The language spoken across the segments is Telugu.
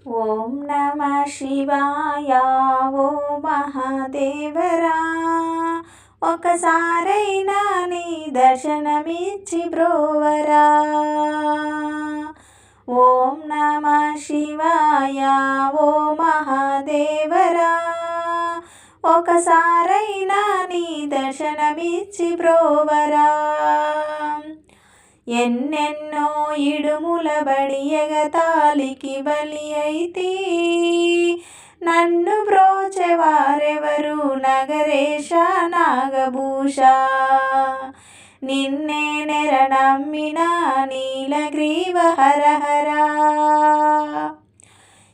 ఓం నమ శివాయ ఓ మహాదేవరా, ఒకసారైనా నీ దర్శనమిచ్చి బ్రోవరా. ఓం నమ శివాయ ఓ మహాదేవరా, ఒకసారైనా నీ దర్శనమిచ్చి బ్రోవరా. ఎన్నెన్నో ఇడుముల బడి ఎగతాళికి బలి అయితే నన్ను బ్రోచెవారెవరు నగరేశ నాగభూష. నిన్నే నెరనమ్మిన నీలగ్రీవ హరహరా.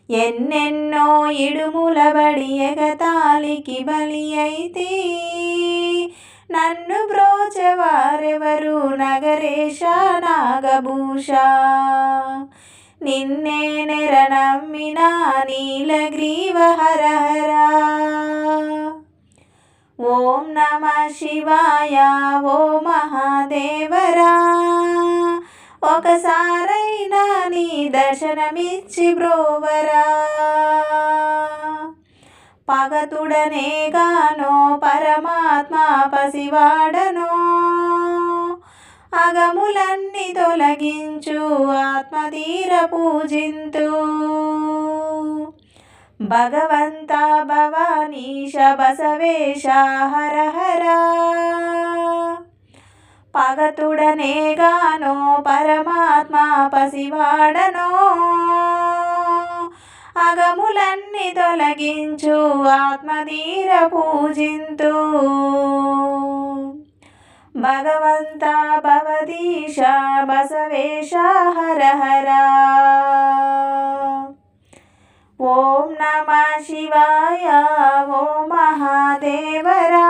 ఎన్నెన్నో ఇడుముల బడి ఎగతాళికి బలి అయితే నన్ను బ్రోచెవారెవరు నగరేశ నాగభూష. నిన్నే నెరనమ్మిన నీలగ్రీవ హరహరా. ఓం నమ శివాయ ఓ మహాదేవరా, ఒకసారైనా నీ దర్శనమిచ్చి బ్రోవరా. పగతుడనే గానో పరమాత్మ పసివాడనో, అగములన్నీ తొలగించు ఆత్మధీర పూజింతు. భగవంత భవానీశ బసవేశ హరహరా. పగతుడనే గానో పరమాత్మ పసివాడనో, అగములన్నీ తొలగించు ఆత్మధీర పూజింతు. భగవంత భవదీశ బసవేశ హరహరా. ఓం నమ శివాయ ఓ మహాదేవరా,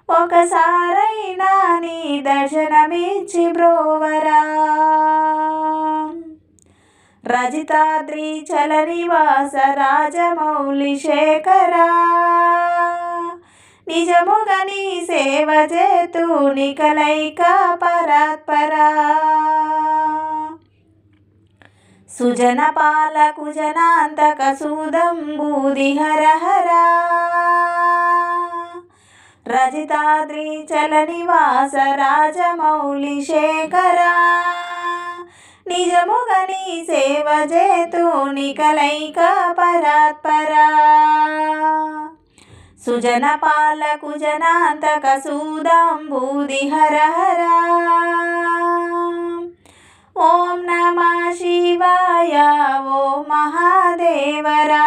ఒకసారైనా నీ దర్శనమిచ్చి బ్రోవరా. రజితాద్రి చల నివాస రాజమౌళి శేఖరా, నిజముగా నీ సేవ చేతు నికలైక పరాత్పరా. సుజన పాలకు జనాంతక సూదంబూది హరహరా. రజితాద్రి చల నివాస రాజమౌళి శేఖరా, నిజముగా నీ సేవ చేతు నికలైక పరాత్పరా. సుజన పాలకు జనాంతక సూదంబూది హరహరా. ఓం నమ శివాయ ఓ మహాదేవరా,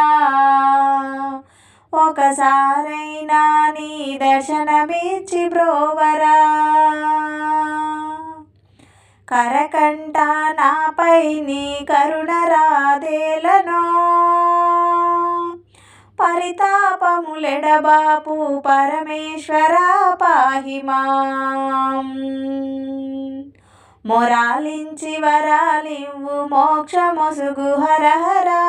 ఒకసారైనా నీ దర్శనమిచ్చి బ్రోవరా. కరకంట నాపై నీ కరుణ రాధేలనో, పరితాపములెడబాపు పరమేశ్వరా పాహి మాం. మొరాలించి వరాలివ్వు మోక్షమొసుగు హరహరా.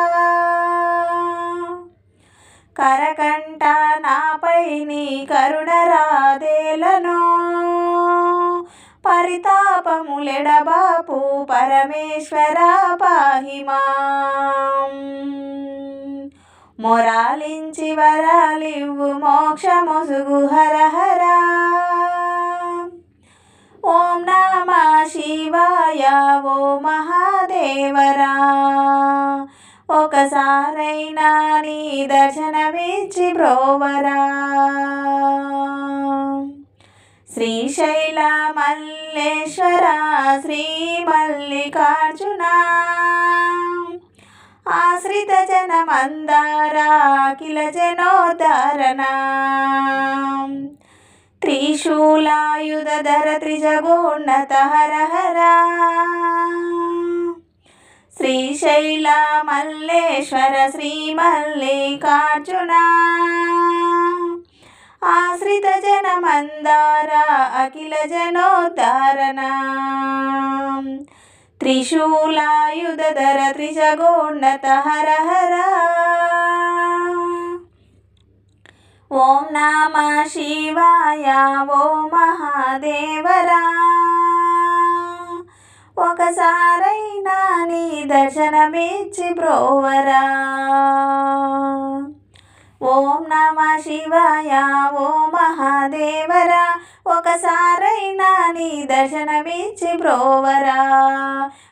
కరకంట నాపై నీ కరుణ రాధేలనో, పరితాపములెడబాపు పరమేశ్వరా పాహి మాం. మొరాలించి వరాలివ్వు మోక్షమొసుగు హరహరా. ఓం నమ శివాయ ఓ మహాదేవరా, ఒకసారైనా నీ దర్శనమిచ్చి బ్రోవరా. శ్రీశైల మల్లేశ్వర శ్రీ మల్లికార్జున, ఆశ్రిత జన మందార అఖిల జనోద్ధరణ. త్రిశూలాయుధర త్రిజగోన్నత హరహరా. శ్రీశైల మల్లేశ్వర శ్రీ మల్లికార్జున, ఆశ్రిత జన మందార అఖిల జనోద్ధరణ. త్రిశూలాయుధర త్రిజగోన్నత హరహరా. ఓం నమ శివాయ ఓ మహాదేవరా, ఒకసారైనా నీ దర్శనమిచ్చి బ్రోవరా. ఓం నమ శివాయ ఓ మహాదేవరా, ఒకసారైనా నీ దర్శనమిచ్చి బ్రోవరా.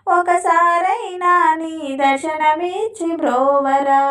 ఒకసారైనా నీ దర్శనమిచ్చి బ్రోవరా.